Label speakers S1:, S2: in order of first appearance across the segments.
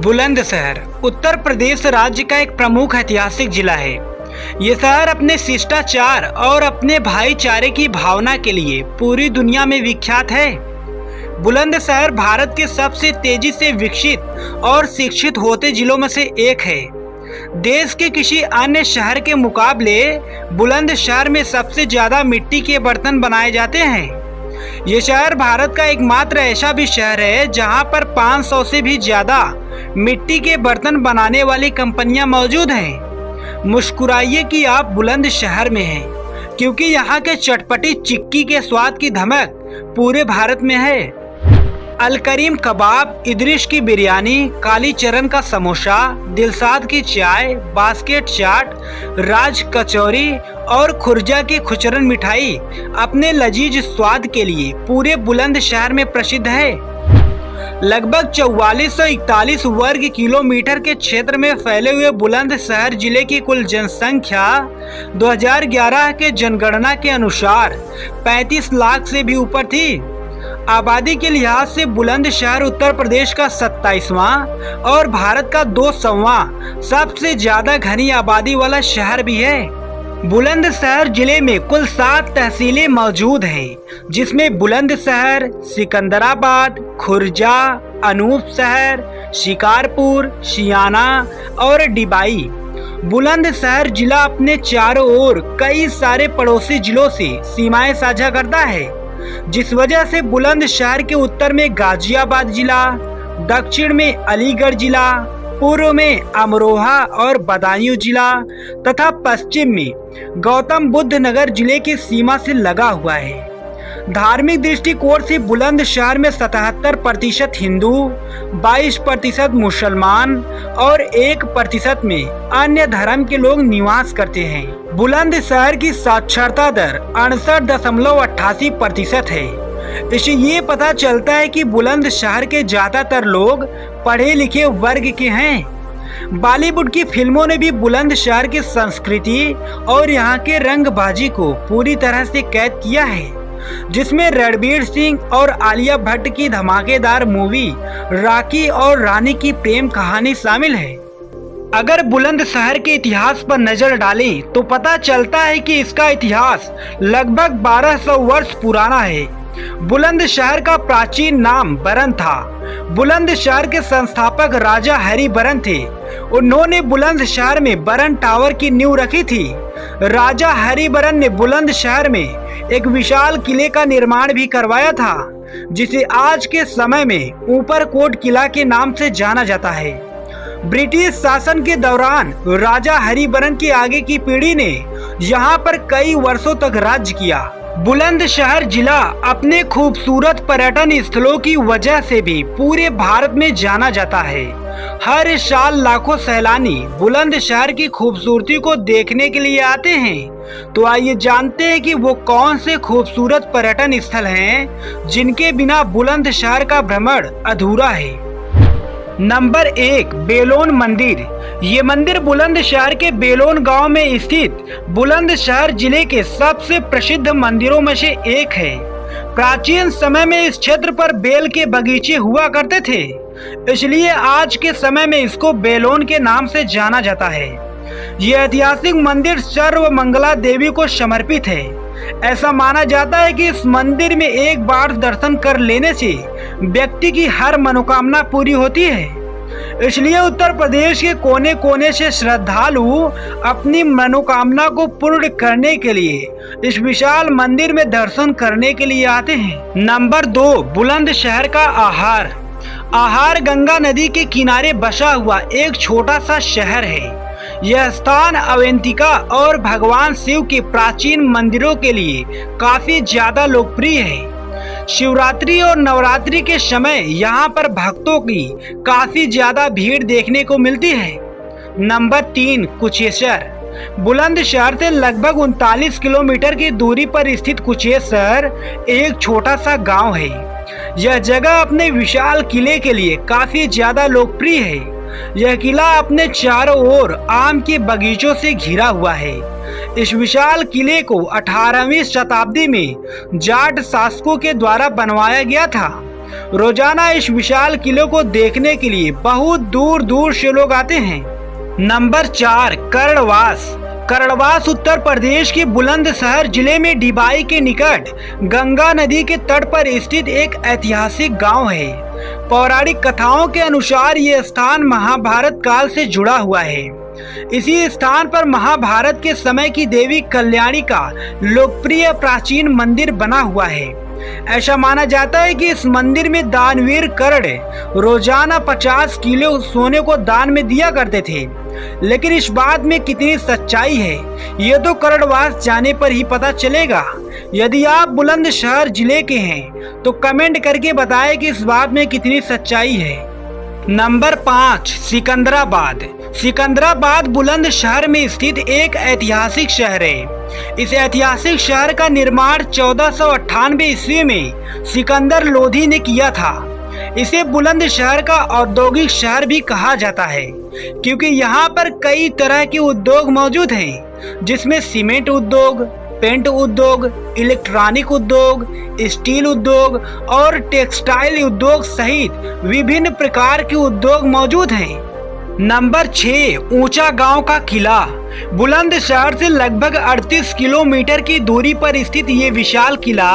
S1: बुलंदशहर उत्तर प्रदेश राज्य का एक प्रमुख ऐतिहासिक जिला है। ये शहर अपने शिष्टाचार और अपने भाईचारे की भावना के लिए पूरी दुनिया में विख्यात है। बुलंदशहर भारत के सबसे तेजी से विकसित और शिक्षित होते जिलों में से एक है। देश के किसी अन्य शहर के मुकाबले बुलंदशहर में सबसे ज्यादा मिट्टी के बर्तन बनाए जाते हैं। ये शहर भारत का एकमात्र ऐसा भी शहर है जहां पर 500 से भी ज्यादा मिट्टी के बर्तन बनाने वाली कंपनियां मौजूद हैं। मुस्कुराइए कि आप बुलंदशहर में हैं, क्योंकि यहाँ के चटपटी चिक्की के स्वाद की धमक पूरे भारत में है। अल करीम कबाब, इदरिश की बिरयानी, काली चरण का समोसा, दिलसाद की चाय, बास्केट चाट, राज कचौरी और खुर्जा की खुचरन मिठाई अपने लजीज स्वाद के लिए पूरे बुलंदशहर में प्रसिद्ध है। लगभग 4441 वर्ग किलोमीटर के क्षेत्र में फैले हुए बुलंदशहर जिले की कुल जनसंख्या 2011 के जनगणना के अनुसार 35 लाख से भी ऊपर थी। आबादी के लिहाज से बुलंदशहर उत्तर प्रदेश का 27वां और भारत का 200वां सबसे ज्यादा घनी आबादी वाला शहर भी है। बुलंदशहर जिले में कुल 7 तहसीलें मौजूद हैं, जिसमें बुलंदशहर, सिकंदराबाद, खुर्जा, अनूपशहर, शिकारपुर, शियाना और डिबाई। बुलंदशहर जिला अपने चारों ओर कई सारे पड़ोसी जिलों से सीमाएं साझा करता है, जिस वजह से बुलंदशहर के उत्तर में गाजियाबाद जिला, दक्षिण में अलीगढ़ जिला, पूर्व में अमरोहा और बदायूं जिला तथा पश्चिम में गौतम बुद्ध नगर जिले की सीमा से लगा हुआ है। धार्मिक दृष्टिकोण से बुलंदशहर में 77% हिंदू, 22% मुसलमान और 1% में अन्य धर्म के लोग निवास करते हैं। बुलंदशहर की साक्षरता दर 68.88% है। इससे ये पता चलता है कि बुलंदशहर के ज्यादातर लोग पढ़े लिखे वर्ग के हैं। बॉलीवुड की फिल्मों ने भी बुलंदशहर की संस्कृति और यहाँ के रंगबाजी को पूरी तरह से कैद किया है, जिसमें रणवीर सिंह और आलिया भट्ट की धमाकेदार मूवी राखी और रानी की प्रेम कहानी शामिल है। अगर बुलंदशहर के इतिहास पर नजर डालें तो पता चलता है कि इसका इतिहास लगभग 1200 वर्ष पुराना है। बुलंदशहर का प्राचीन नाम बरन था। बुलंदशहर के संस्थापक राजा हरि बरन थे। उन्होंने बुलंदशहर में बरन टावर की नींव रखी थी। राजा हरि बरन ने बुलंदशहर में एक विशाल किले का निर्माण भी करवाया था, जिसे आज के समय में ऊपरकोट किला के नाम से जाना जाता है। ब्रिटिश शासन के दौरान राजा हरि बरन की आगे की पीढ़ी ने यहाँ पर कई वर्षों तक राज्य किया। बुलंदशहर जिला अपने खूबसूरत पर्यटन स्थलों की वजह से भी पूरे भारत में जाना जाता है। हर साल लाखों सैलानी बुलंदशहर की खूबसूरती को देखने के लिए आते हैं। तो आइए जानते हैं कि वो कौन से खूबसूरत पर्यटन स्थल हैं जिनके बिना बुलंदशहर का भ्रमण अधूरा है। नंबर 1, बेलोन मंदिर। ये मंदिर बुलंदशहर के बेलोन गांव में स्थित बुलंदशहर जिले के सबसे प्रसिद्ध मंदिरों में से एक है। प्राचीन समय में इस क्षेत्र पर बेल के बगीचे हुआ करते थे, इसलिए आज के समय में इसको बेलोन के नाम से जाना जाता है। यह ऐतिहासिक मंदिर सर्वमंगला देवी को समर्पित है। ऐसा माना जाता है कि इस मंदिर में एक बार दर्शन कर लेने से व्यक्ति की हर मनोकामना पूरी होती है। इसलिए उत्तर प्रदेश के कोने कोने से श्रद्धालु अपनी मनोकामना को पूर्ण करने के लिए इस विशाल मंदिर में दर्शन करने के लिए आते हैं। नंबर 2, बुलंदशहर का आहार। आहार गंगा नदी के किनारे बसा हुआ एक छोटा सा शहर है। यह स्थान अवंतिका और भगवान शिव के प्राचीन मंदिरों के लिए काफी ज्यादा लोकप्रिय है। शिवरात्रि और नवरात्रि के समय यहाँ पर भक्तों की काफी ज्यादा भीड़ देखने को मिलती है। नंबर 3, कुचेसर। बुलंदशहर से लगभग 39 किलोमीटर की दूरी पर स्थित कुचेसर एक छोटा सा गांव है। यह जगह अपने विशाल किले के लिए काफी ज्यादा लोकप्रिय है। यह किला अपने चारों ओर आम के बगीचों से घिरा हुआ है। इस विशाल किले को 18वीं शताब्दी में जाट शासकों के द्वारा बनवाया गया था। रोजाना इस विशाल किले को देखने के लिए बहुत दूर दूर से लोग आते हैं। नंबर 4, कर्णवास। कर्णवास उत्तर प्रदेश के बुलंदशहर जिले में डिबाई के निकट गंगा नदी के तट पर स्थित एक ऐतिहासिक गांव है। पौराणिक कथाओं के अनुसार ये स्थान महाभारत काल से जुड़ा हुआ है। इसी स्थान पर महाभारत के समय की देवी कल्याणी का लोकप्रिय प्राचीन मंदिर बना हुआ है। ऐसा माना जाता है कि इस मंदिर में दानवीर कर्ण रोजाना 50 किलो सोने को दान में दिया करते थे। लेकिन इस बात में कितनी सच्चाई है ये तो कर्णवास जाने पर ही पता चलेगा। यदि आप बुलंदशहर जिले के हैं तो कमेंट करके बताएं कि इस बात में कितनी सच्चाई है। नंबर 5, सिकंदराबाद। सिकंदराबाद बुलंदशहर में स्थित एक ऐतिहासिक शहर है। इस ऐतिहासिक शहर का निर्माण 1498 ईस्वी में सिकंदर लोधी ने किया था। इसे बुलंदशहर का औद्योगिक शहर भी कहा जाता है क्योंकि यहाँ पर कई तरह के उद्योग मौजूद हैं, जिसमें सीमेंट उद्योग, पेंट उद्योग, इलेक्ट्रॉनिक उद्योग, स्टील उद्योग और टेक्सटाइल उद्योग सहित विभिन्न प्रकार के उद्योग मौजूद हैं। नंबर 6, ऊंचा गांव का किला। बुलंदशहर से लगभग 38 किलोमीटर की दूरी पर स्थित ये विशाल किला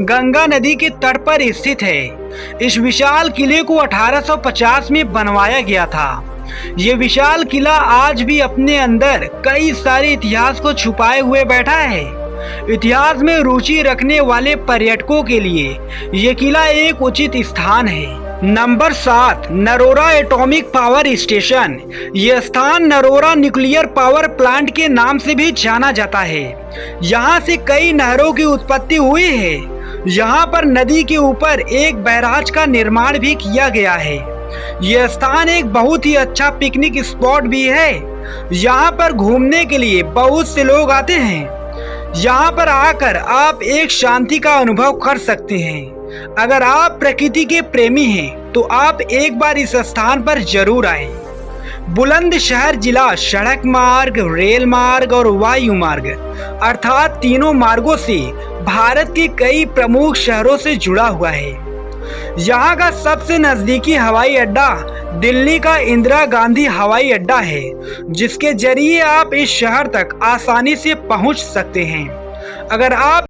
S1: गंगा नदी के तट पर स्थित है। इस विशाल किले को 1850 में बनवाया गया था। ये विशाल किला आज भी अपने अंदर कई सारे इतिहास को छुपाए हुए बैठा है। इतिहास में रुचि रखने वाले पर्यटकों के लिए ये किला एक उचित स्थान है। Number 7, Narora atomic power station. यह स्थान नरोरा न्यूक्लियर पावर प्लांट के नाम से भी जाना जाता है। यहाँ से कई नहरों की उत्पत्ति हुई है। यहाँ पर नदी के ऊपर एक बैराज का निर्माण भी किया गया है। यह स्थान एक बहुत ही अच्छा पिकनिक स्पॉट भी है। यहाँ पर घूमने के लिए बहुत से लोग आते हैं। यहाँ पर आकर आप एक शांति का अनुभव कर सकते हैं। अगर आप प्रकृति के प्रेमी हैं तो आप एक बार इस स्थान पर जरूर आएं। बुलंदशहर जिला सड़क मार्ग, रेल मार्ग और वायु मार्ग अर्थात तीनों मार्गों से भारत के कई प्रमुख शहरों से जुड़ा हुआ है। यहाँ का सबसे नजदीकी हवाई अड्डा दिल्ली का इंदिरा गांधी हवाई अड्डा है, जिसके जरिए आप इस शहर तक आसानी से पहुँच सकते हैं। अगर आप